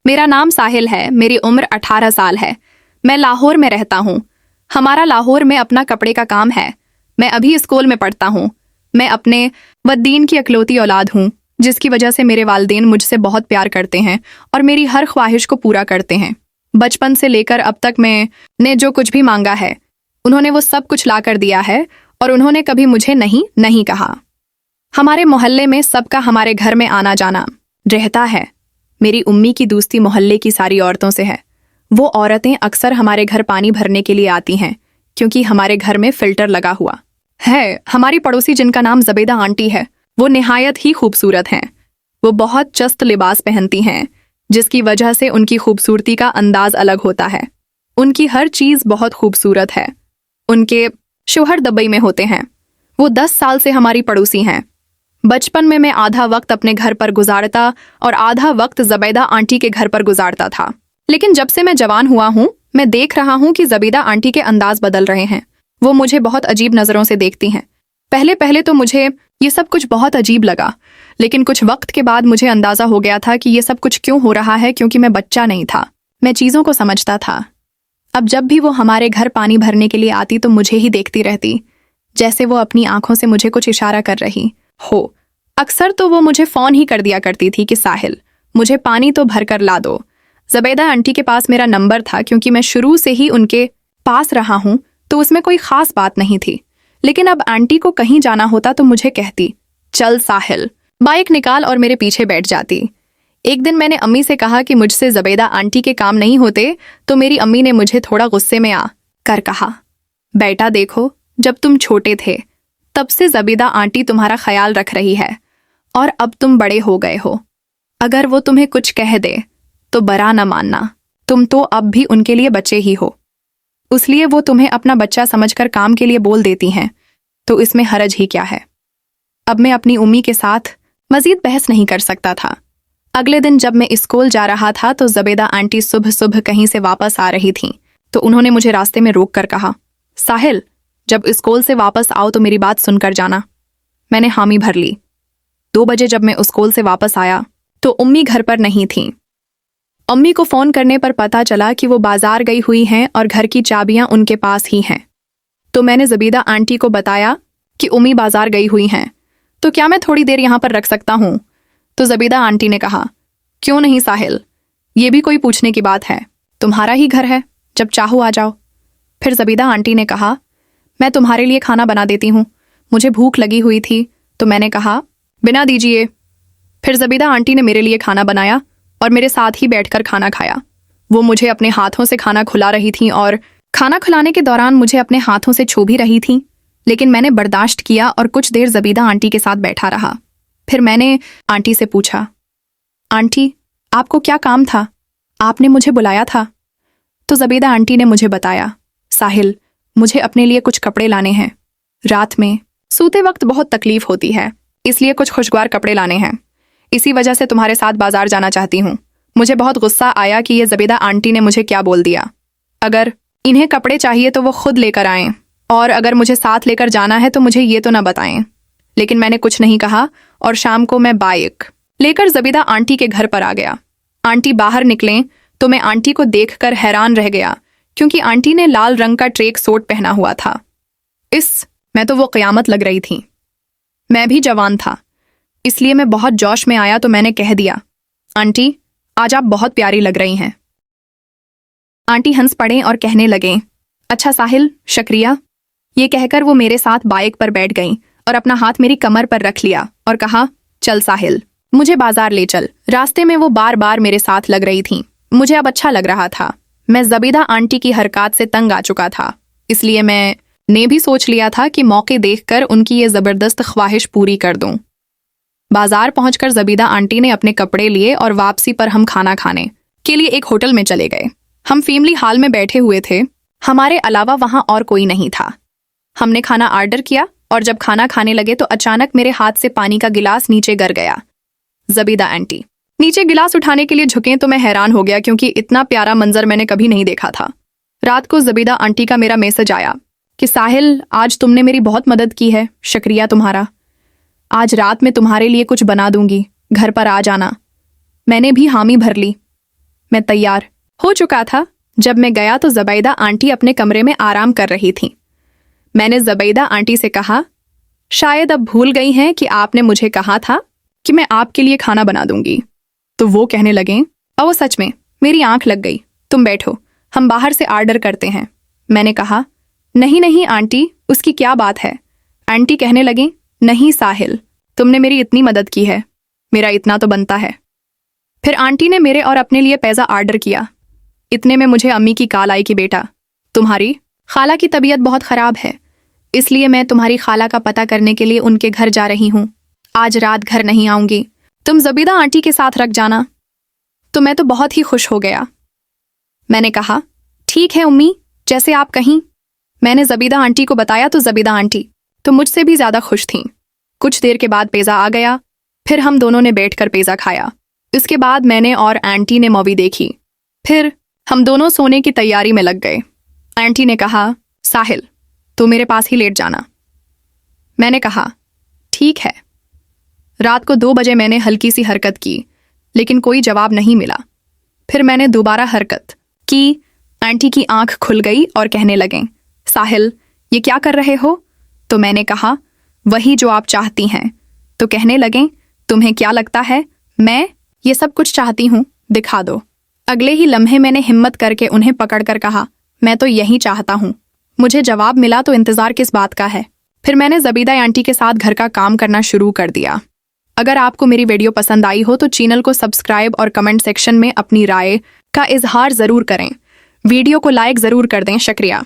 मेरा नाम साहिल है, मेरी उम्र 18 साल है। मैं लाहौर में रहता हूँ। हमारा लाहौर में अपना कपड़े का काम है। मैं अभी स्कूल में पढ़ता हूँ। मैं अपने व दीन की अकलौती औलाद हूँ, जिसकी वजह से मेरे वालिदैन मुझसे बहुत प्यार करते हैं और मेरी हर ख्वाहिश को पूरा करते हैं। बचपन से लेकर अब तक मैंने जो कुछ भी मांगा है, उन्होंने वो सब कुछ ला कर दिया है और उन्होंने कभी मुझे नहीं नहीं कहा। हमारे मोहल्ले में सबका हमारे घर में आना जाना रहता है। मेरी उम्मी की दोस्ती मोहल्ले की सारी औरतों से है। वो औरतें अक्सर हमारे घर पानी भरने के लिए आती हैं, क्योंकि हमारे घर में फिल्टर लगा हुआ है। हमारी पड़ोसी जिनका नाम जबेदा आंटी है, वो निहायत ही खूबसूरत हैं। वो बहुत चस्त लिबास पहनती हैं, जिसकी वजह से उनकी खूबसूरती का अंदाज अलग होता है। उनकी हर चीज़ बहुत खूबसूरत है। उनके शौहर दुबई में होते हैं। वो 10 साल से हमारी पड़ोसी हैं। बचपन में मैं आधा वक्त अपने घर पर गुजारता और आधा वक्त जबेदा आंटी के घर पर गुजारता था। लेकिन जब से मैं जवान हुआ हूँ, मैं देख रहा हूँ कि जबेदा आंटी के अंदाज बदल रहे हैं। वो मुझे बहुत अजीब नज़रों से देखती हैं। पहले पहले तो मुझे ये सब कुछ बहुत अजीब लगा, लेकिन कुछ वक्त के बाद मुझे अंदाज़ा हो गया था कि ये सब कुछ क्यों हो रहा है, क्योंकि मैं बच्चा नहीं था। मैं चीज़ों को समझता था। अब जब भी वो हमारे घर पानी भरने के लिए आती तो मुझे ही देखती रहती, जैसे वो अपनी आंखों से मुझे कुछ इशारा कर रही हो। अक्सर तो वो मुझे फ़ोन ही कर दिया करती थी कि साहिल, मुझे पानी तो भर कर ला दो। जबेदा आंटी के पास मेरा नंबर था, क्योंकि मैं शुरू से ही उनके पास रहा हूँ, तो उसमें कोई ख़ास बात नहीं थी। लेकिन अब आंटी को कहीं जाना होता तो मुझे कहती, चल साहिल, बाइक निकाल, और मेरे पीछे बैठ जाती। एक दिन मैंने अम्मी से कहा कि मुझसे जबेदा आंटी के काम नहीं होते, तो मेरी अम्मी ने मुझे थोड़ा गुस्से में आ कर कहा, बेटा देखो, जब तुम छोटे थे तब से जबेदा आंटी तुम्हारा ख्याल रख रही है, और अब तुम बड़े हो गए हो। अगर वो तुम्हें कुछ कह दे तो बरा न मानना, तुम तो अब भी उनके लिए बच्चे ही हो, इसलिए वो तुम्हें अपना बच्चा समझकर काम के लिए बोल देती हैं, तो इसमें हरज ही क्या है। अब मैं अपनी उम्मी के साथ मजीद बहस नहीं कर सकता था। अगले दिन जब मैं स्कूल जा रहा था तो जबेदा आंटी सुबह सुबह कहीं से वापस आ रही थीं, तो उन्होंने मुझे रास्ते में रोक कर कहा, साहिल, जब स्कूल से वापस आओ तो मेरी बात सुनकर जाना। मैंने हामी भर ली। 2 बजे जब मैं स्कूल से वापस आया तो उम्मी घर पर नहीं थीं। अम्मी को फ़ोन करने पर पता चला कि वो बाजार गई हुई हैं और घर की चाबियां उनके पास ही हैं। तो मैंने जबेदा आंटी को बताया कि उम्मी बाजार गई हुई हैं, तो क्या मैं थोड़ी देर यहाँ पर रख सकता हूँ? तो जबेदा आंटी ने कहा, क्यों नहीं साहिल, ये भी कोई पूछने की बात है, तुम्हारा ही घर है, जब चाहो आ जाओ। फिर जबेदा आंटी ने कहा, मैं तुम्हारे लिए खाना बना देती हूँ, मुझे भूख लगी हुई थी। तो मैंने कहा, बिना दीजिए। फिर जबेदा आंटी ने मेरे लिए खाना बनाया और मेरे साथ ही बैठकर खाना खाया। वो मुझे अपने हाथों से खाना खिला रही थीं और खाना खिलाने के दौरान मुझे अपने हाथों से छू भी रही थीं, लेकिन मैंने बर्दाश्त किया और कुछ देर जबेदा आंटी के साथ बैठा रहा। फिर मैंने आंटी से पूछा, आंटी, आपको क्या काम था? आपने मुझे बुलाया था? तो जबेदा आंटी ने मुझे बताया, साहिल, मुझे अपने लिए कुछ कपड़े लाने हैं। रात में सोते वक्त बहुत तकलीफ होती है, इसलिए कुछ खुशगवार कपड़े लाने हैं। इसी वजह से तुम्हारे साथ बाजार जाना चाहती हूँ। मुझे बहुत गुस्सा आया कि ये जबेदा आंटी ने मुझे क्या बोल दिया। अगर इन्हें कपड़े चाहिए तो वो खुद लेकर आएं, और अगर मुझे साथ लेकर जाना है तो मुझे ये तो ना बताएं। लेकिन मैंने कुछ नहीं कहा और शाम को मैं बाइक लेकर जबेदा आंटी के घर पर आ गया। आंटी बाहर निकलें तो मैं आंटी को देखकर हैरान रह गया, क्योंकि आंटी ने लाल रंग का ट्रेक सूट पहना हुआ था। मैं तो वो क़यामत लग रही थी। मैं भी जवान था, इसलिए मैं बहुत जोश में आया तो मैंने कह दिया, आंटी, आज आप बहुत प्यारी लग रही हैं। आंटी हंस पड़े और कहने लगें, अच्छा साहिल, शुक्रिया। ये कहकर वो मेरे साथ बाइक पर बैठ गईं और अपना हाथ मेरी कमर पर रख लिया और कहा, चल साहिल, मुझे बाजार ले चल। रास्ते में वो बार बार मेरे साथ लग रही थीं। मुझे अब अच्छा लग रहा था। मैं जबेदा आंटी की हरकत से तंग आ चुका था, इसलिए मैंने भी सोच लिया था कि मौके देखकर उनकी ये ज़बरदस्त ख्वाहिश पूरी कर दूं। बाजार पहुंचकर जबेदा आंटी ने अपने कपड़े लिए और वापसी पर हम खाना खाने के लिए एक होटल में चले गए। हम फैमिली हाल में बैठे हुए थे, हमारे अलावा वहां और कोई नहीं था। हमने खाना ऑर्डर किया और जब खाना खाने लगे तो अचानक मेरे हाथ से पानी का गिलास नीचे गिर गया। जबेदा आंटी नीचे गिलास उठाने के लिए झुके तो मैं हैरान हो गया, क्योंकि इतना प्यारा मंजर मैंने कभी नहीं देखा था। रात को जबेदा आंटी का मेरा मैसेज आया कि साहिल, आज तुमने मेरी बहुत मदद की है, शुक्रिया तुम्हारा। आज रात में तुम्हारे लिए कुछ बना दूंगी, घर पर आ जाना। मैंने भी हामी भर ली। मैं तैयार हो चुका था। जब मैं गया तो ज़बैदा आंटी अपने कमरे में आराम कर रही थीं। मैंने ज़बैदा आंटी से कहा, शायद अब भूल गई हैं कि आपने मुझे कहा था कि मैं आपके लिए खाना बना दूंगी। तो वो कहने लगे, वो सच में, मेरी आंख लग गई, तुम बैठो, हम बाहर से ऑर्डर करते हैं। मैंने कहा, नहीं नहीं आंटी, उसकी क्या बात है। आंटी कहने लगी, नहीं साहिल, तुमने मेरी इतनी मदद की है, मेरा इतना तो बनता है। फिर आंटी ने मेरे और अपने लिए पिज़्ज़ा ऑर्डर किया। इतने में मुझे अम्मी की कॉल आई कि बेटा, तुम्हारी खाला की तबीयत बहुत ख़राब है, इसलिए मैं तुम्हारी खाला का पता करने के लिए उनके घर जा रही हूँ। आज रात घर नहीं आऊँगी, तुम ज़बीदा आंटी के साथ रख जाना। तो मैं तो बहुत ही खुश हो गया। मैंने कहा, ठीक है उम्मी, जैसे आप कहीं। मैंने ज़बीदा आंटी को बताया तो ज़बीदा आंटी तो मुझसे भी ज़्यादा खुश थीं। कुछ देर के बाद पिज़्ज़ा आ गया। फिर हम दोनों ने बैठकर पिज़्ज़ा खाया। इसके बाद मैंने और आंटी ने मूवी देखी। फिर हम दोनों सोने की तैयारी में लग गए। आंटी ने कहा, साहिल, तू मेरे पास ही लेट जाना। मैंने कहा, ठीक है। रात को 2 बजे मैंने हल्की सी हरकत की, लेकिन कोई जवाब नहीं मिला। फिर मैंने दोबारा हरकत की। आंटी की आंख खुल गई और कहने लगें, साहिल, ये क्या कर रहे हो। तो मैंने कहा, वही जो आप चाहती हैं। तो कहने लगें, तुम्हें क्या लगता है मैं ये सब कुछ चाहती हूँ, दिखा दो। अगले ही लम्हे मैंने हिम्मत करके उन्हें पकड़कर कहा, मैं तो यही चाहता हूँ। मुझे जवाब मिला तो इंतज़ार किस बात का है। फिर मैंने ज़बीदा आंटी के साथ घर का काम करना शुरू कर दिया। अगर आपको मेरी वीडियो पसंद आई हो तो चैनल को सब्सक्राइब और कमेंट सेक्शन में अपनी राय का इजहार ज़रूर करें। वीडियो को लाइक ज़रूर कर दें। शुक्रिया।